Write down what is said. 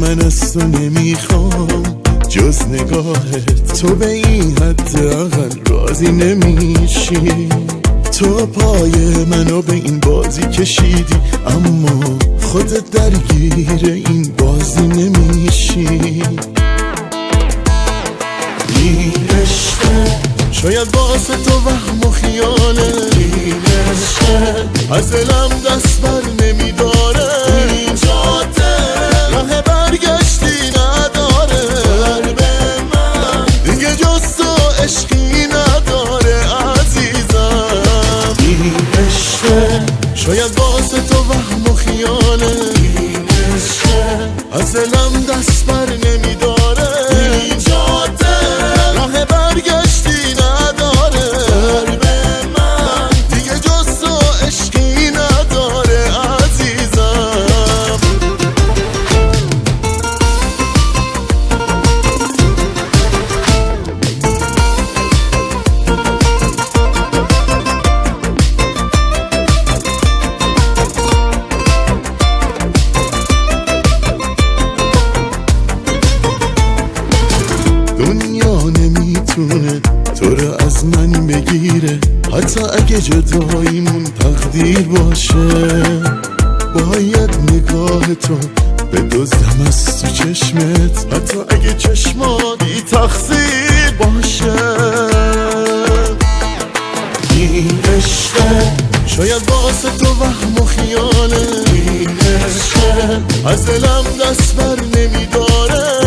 من از تو نمیخوام جز نگاهت، تو به این حد اقل راضی نمیشی. تو پای منو به این بازی کشیدی، اما خودت درگیر این بازی نمیشی. این عشقه شاید واسه تو وهم و خیاله، این عشقه از دلم دست بر نمیداره. این جاده راه برگشتی نداره، قلب من دیگه جز تو عشقی نداره عزیزم. این عشقه شاید واسه تو وهم و خیاله، این عشقه از دلم دست بر نمیداره. این جاده راه برگشتی نداره، قلب من دیگه جز تو عشقی نداره عزیزم. دنیا نمیتونه تو رو از من بگیره، حتی اگه جداییمون تقدیر باشه. باید نگاه تو بدزدم از تو چشمت، حتی اگه چشماتی تقصیر باشه. این عشقه شاید واسه تو وهم و خیاله، این عشقه از دلم دست بر نمیداره.